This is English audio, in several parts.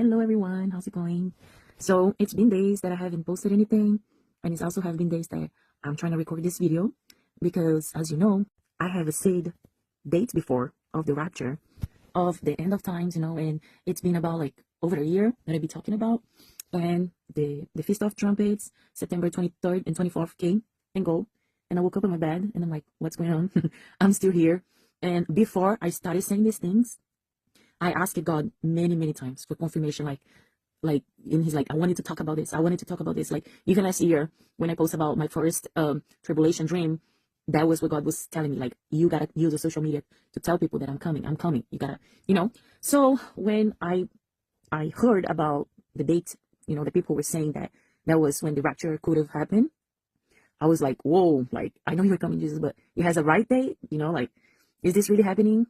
Hello everyone, how's it going? So it's been days that I haven't posted anything, and it's also have been days that I'm trying to record this video because, as you know, I have said dates before of the rapture, of the end of times, and it's been about like over a year that I'll be talking about. And the Feast of Trumpets, September 23rd and 24th came and go, and I woke up in my bed and I'm like, what's going on? I'm still here. And before I started saying these things, I asked God many times for confirmation, and he's like, I wanted to talk about this. I wanted to talk about this. Like, even last year when I posted about my first tribulation dream, that was what God was telling me. Like, you gotta use the social media to tell people that I'm coming. I'm coming. You gotta. So when I heard about the date, the people were saying that was when the rapture could have happened. I was like, whoa, like, I know you're coming, Jesus, but it has a right date, like, is this really happening?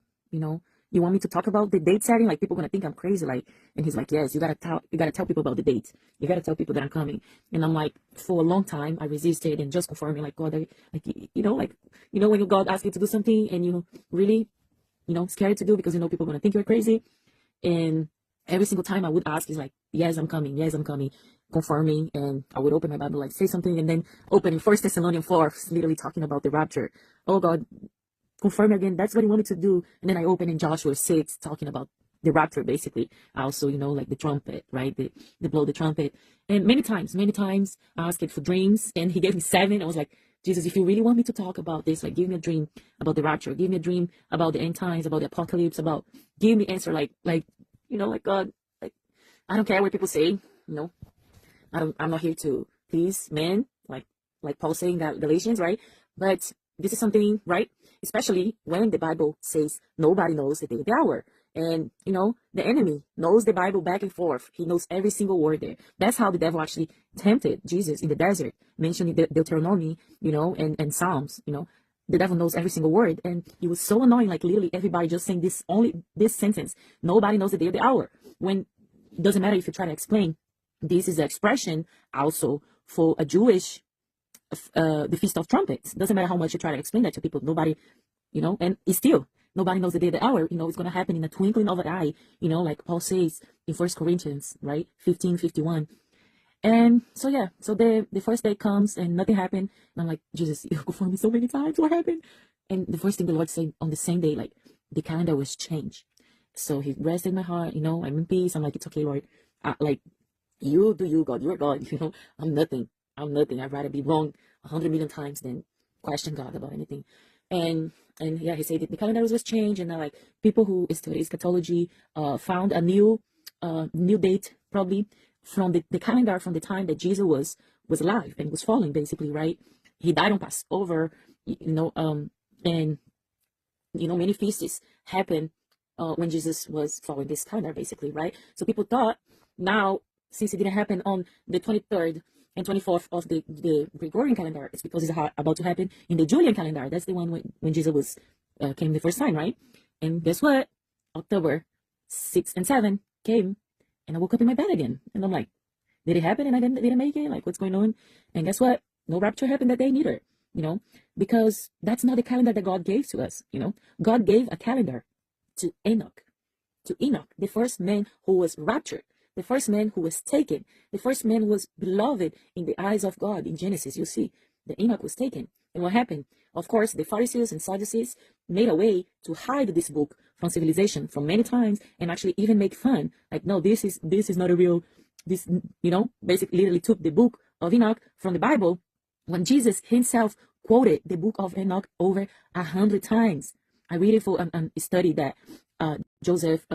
You want me to talk about the date setting? Like, people gonna think I'm crazy, like, and he's like, yes, you gotta tell people about the date. You gotta tell people that I'm coming. And I'm like, for a long time, I resisted and just confirming, like, God, when God asks you to do something and you really, scared to do because people are gonna think you're crazy. And every single time I would ask, he's like, yes, I'm coming, confirming. And I would open my Bible, like, say something, and then open in 1 Thessalonians 4, literally talking about the rapture. Oh God, confirm again, that's what he wanted to do. And then I open in Joshua 6, talking about the rapture, basically. Also, like the trumpet, right? The blow the trumpet. And many times I asked it for dreams, and he gave me 7. I was like, Jesus, if you really want me to talk about this, like, give me a dream about the rapture, give me a dream about the end times, about the apocalypse, give me answer, like God, like, I don't care what people say, I'm not here to please men, like Paul saying that Galatians, right? But this is something, right? Especially when the Bible says nobody knows the day or the hour. And, the enemy knows the Bible back and forth. He knows every single word there. That's how the devil actually tempted Jesus in the desert, mentioning Deuteronomy, and Psalms, The devil knows every single word. And it was so annoying, like, literally everybody just saying this sentence. Nobody knows the day or the hour. When it doesn't matter if you try to explain, this is an expression also for a Jewish the Feast of Trumpets. Doesn't matter how much you try to explain that to people. Nobody, and it's still, nobody knows the day, the hour. It's going to happen in a twinkling of an eye, like Paul says in 1 Corinthians, right? 15:51. And so, yeah, so the first day comes and nothing happened. And I'm like, Jesus, you confirmed me so many times. What happened? And the first thing the Lord said on the same day, like, the calendar was changed. So he rested my heart, I'm in peace. I'm like, it's okay, Lord. Like, you do you, God. You're God. I'm nothing. I'd rather be wrong 100 million times than question God about anything. And yeah, he said that the calendar was changed, and like people who study eschatology found a new date, probably from the calendar from the time that Jesus was alive and was falling, basically, right? He died on Passover, and many feasts happened when Jesus was following this calendar, basically, right? So people thought, now, since it didn't happen on the 23rd and 24th of the Gregorian calendar, it's because it's about to happen in the Julian calendar. That's the one when Jesus came the first time, right? And guess what? October 6 and 7 came, and I woke up in my bed again. And I'm like, did it happen and I didn't make it? Like, what's going on? And guess what? No rapture happened that day neither, because that's not the calendar that God gave to us, God gave a calendar to Enoch, the first man who was raptured, the first man who was taken, the first man who was beloved in the eyes of God. In Genesis, you see that Enoch was taken. And what happened? Of course, the Pharisees and Sadducees made a way to hide this book from civilization from many times, and actually even make fun. Like, no, this is not a real, basically literally took the book of Enoch from the Bible, when Jesus himself quoted the book of Enoch over 100 times. I read it for a study that Joseph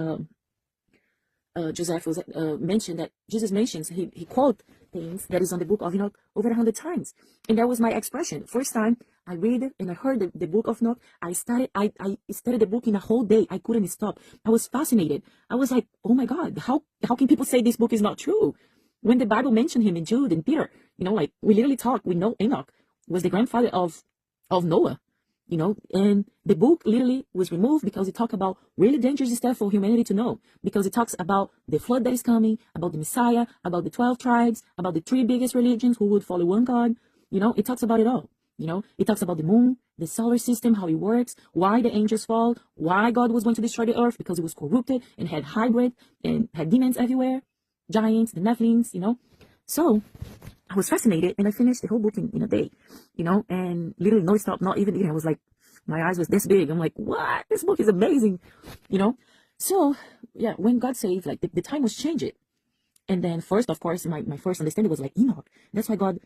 was mentioned, that Jesus mentions, he quote things that is on the book of Enoch over 100 times. And that was my expression. First time I read it and I heard the book of Enoch, I studied the book in a whole day. I couldn't stop. I was fascinated. I was like, oh my God, how can people say this book is not true? When the Bible mentioned him in Jude and Peter, like, we literally we know Enoch was the grandfather of Noah. And the book literally was removed because it talked about really dangerous stuff for humanity to know, because it talks about the flood that is coming, about the Messiah, about the 12 tribes, about the 3 biggest religions who would follow one God. It talks about it all. It talks about the moon the solar system, how it works, why the angels fall, why God was going to destroy the earth, because it was corrupted and had hybrid and had demons everywhere, giants, the Nephilims, So I was fascinated, and I finished the whole book in a day, and literally no stop, not even eating. I was like, my eyes was this big. I'm like, what? This book is amazing, So yeah, when God saved, like the time was changed. And then first, of course, my first understanding was like Enoch. That's why God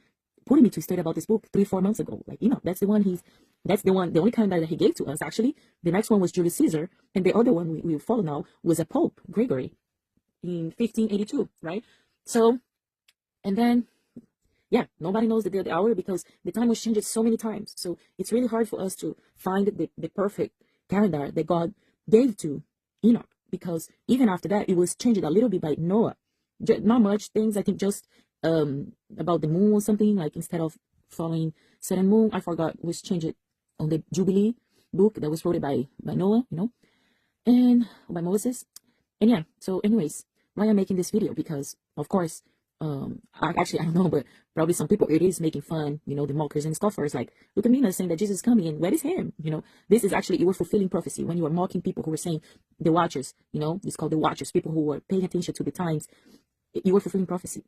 put me to study about this book 3-4 months ago. Like Enoch, that's the only calendar that he gave to us. Actually, the next one was Julius Caesar, and the other one we follow now was a Pope, Gregory, in 1582, right? So, and then, yeah, nobody knows the day or the hour because the time was changed so many times. So it's really hard for us to find the perfect calendar that God gave to Enoch, because even after that, it was changed a little bit by Noah. Not much things, I think, just about the moon or something, like instead of following certain moon, I forgot, was changed on the Jubilee book that was wrote by Noah, and by Moses. And yeah, so anyways, why I'm making this video, because of course, I don't know, but probably some people, it is making fun, the mockers and scoffers, like, look at me saying that Jesus is coming, and where is him? This is actually, you were fulfilling prophecy when you were mocking people who were saying the watchers, it's called the watchers, people who were paying attention to the times. You were fulfilling prophecy.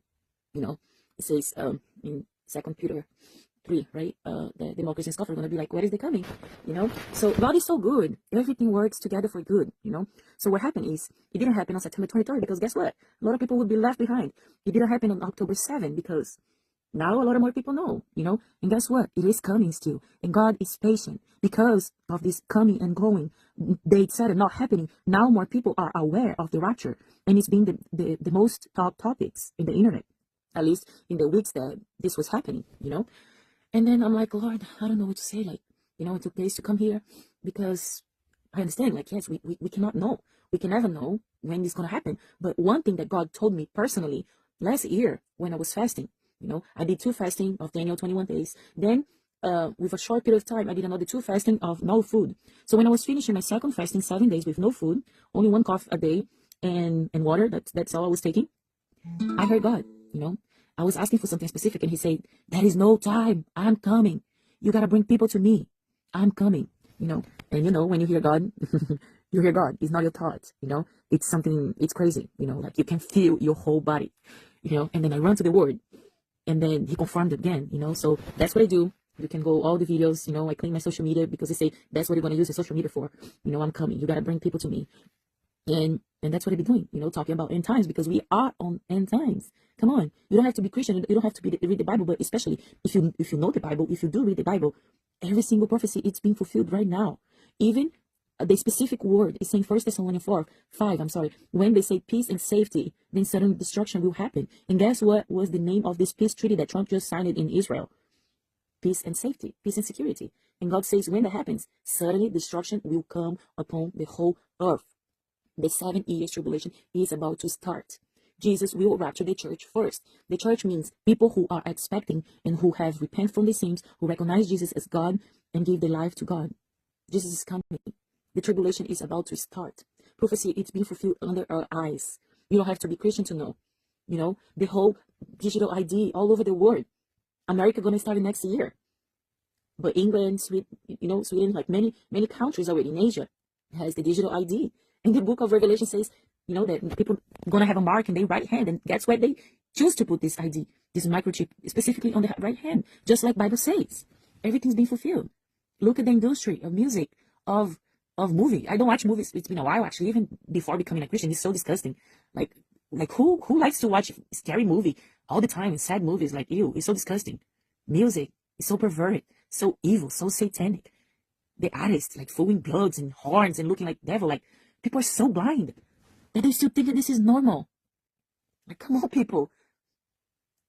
It says in 2 Peter 3, right? The mockers and scoffers are going to be like, where is they coming? So God is so good. Everything works together for good, So what happened is, it didn't happen on September 23rd, because guess what? A lot of people would be left behind. It didn't happen on October 7th, because now a lot of more people know, And guess what? It is coming still. And God is patient because of this coming and going. They said it not happening. Now more people are aware of the rapture. And it's been the most top topics in the internet, at least in the weeks that this was happening, And then I'm like, Lord, I don't know what to say. Like, it took days to come here, because I understand, like, yes, we cannot know. We can never know when it's going to happen. But one thing that God told me personally last year when I was fasting, I did 2 fasting of Daniel 21 days. Then with a short period of time, I did another 2 fasting of no food. So when I was finishing my second fasting, 7 days with no food, only 1 coffee a day and water, that's all I was taking, I heard God, I was asking for something specific, and he said, there is no time. I'm coming. You got to bring people to me. I'm coming, And when you hear God, you hear God. It's not your thoughts, It's something, it's crazy, like you can feel your whole body, And then I run to the word, and then he confirmed it again, So that's what I do. You can go all the videos, I clean my social media, because they say that's what you're going to use your social media for. I'm coming. You got to bring people to me. And that's what I've been doing, talking about end times, because we are on end times. Come on. You don't have to be Christian. You don't have to read the Bible, but especially if you know the Bible, if you do read the Bible, every single prophecy, it's being fulfilled right now. Even the specific word is saying 1 Thessalonians 5, when they say peace and safety, then sudden destruction will happen. And guess what was the name of this peace treaty that Trump just signed in Israel? Peace and safety, peace and security. And God says when that happens, suddenly destruction will come upon the whole earth. The 7 years tribulation is about to start. Jesus will rapture the church first. The church means people who are expecting and who have repented from their sins, who recognize Jesus as God and give their life to God. Jesus is coming. The tribulation is about to start. Prophecy, it's being fulfilled under our eyes. You don't have to be Christian to know. The whole digital ID all over the world. America going to start next year. But England, Sweden, like many countries already in Asia has the digital ID. And the book of Revelation says, that people are going to have a mark in their right hand. And that's where they choose to put this ID, this microchip, specifically on the right hand. Just like Bible says. Everything's being fulfilled. Look at the industry of music, of movie. I don't watch movies. It's been a while, actually, even before becoming a Christian. It's so disgusting. Like who likes to watch scary movie all the time, sad movies? Like, ew, it's so disgusting. Music is so perverted, so evil, so satanic. The artists, like, throwing bloods and horns and looking like devil. Like, people are so blind that they still think that this is normal. Like, come on, people.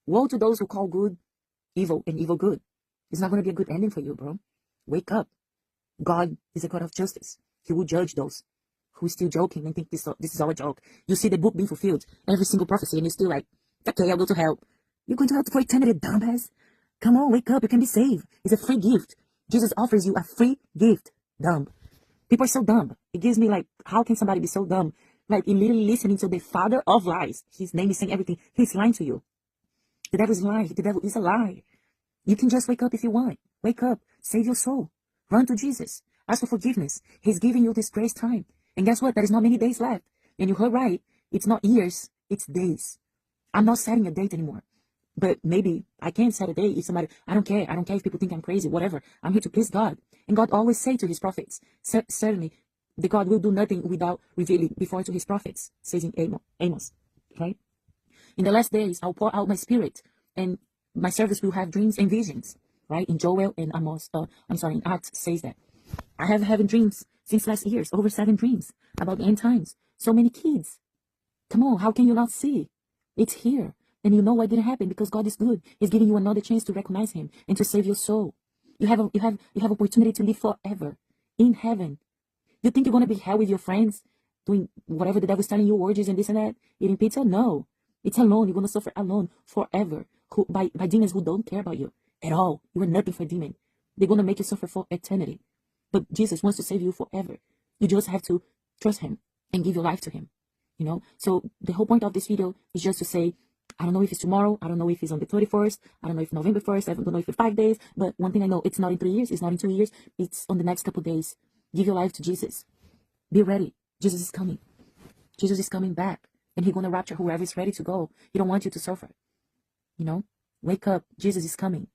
Woe to those who call good evil and evil good. It's not going to be a good ending for you, bro. Wake up. God is a God of justice. He will judge those who are still joking and think this is all a joke. You see the book being fulfilled, every single prophecy, and you're still like, okay, I'll go to hell. You're going to hell for eternity, dumbass. Come on, wake up. You can be saved. It's a free gift. Jesus offers you a free gift. Dumb. People are so dumb. It gives me like, how can somebody be so dumb? Like, in literally listening to the father of lies. His name is saying everything. He's lying to you. The devil is lying. The devil is a lie. You can just wake up if you want. Wake up. Save your soul. Run to Jesus. Ask for forgiveness. He's giving you this grace time. And guess what? There is not many days left. And you heard right. It's not years. It's days. I'm not setting a date anymore. But maybe I can set a date if somebody, I don't care. I don't care if people think I'm crazy, whatever. I'm here to please God. And God always say to his prophets, certainly, the God will do nothing without revealing before to his prophets, says in Amos, right? In the last days, I'll pour out my spirit, and my servants will have dreams and visions, right? In Joel and Amos, in Acts says that. I have having dreams since last years, over 7 dreams about the end times. So many kids. Come on, how can you not see? It's here. And you know why it didn't happen? Because God is good. He's giving you another chance to recognize him and to save your soul. You have opportunity to live forever in heaven. You think you're gonna be hell with your friends, doing whatever the devil's telling you, orgies and this and that, eating pizza? No. It's alone. You're gonna suffer alone forever. By demons who don't care about you at all. You are nothing for a demon. They're gonna make you suffer for eternity. But Jesus wants to save you forever. You just have to trust him and give your life to him. You know? So the whole point of this video is just to say, I don't know if it's tomorrow. I don't know if it's on the 31st. I don't know if November 1st. I don't know if it's 5 days. But one thing I know, it's not in 3 years. It's not in 2 years. It's on the next couple of days. Give your life to Jesus. Be ready. Jesus is coming. Jesus is coming back. And he's going to rapture whoever is ready to go. He don't want you to suffer. You know? Wake up. Jesus is coming.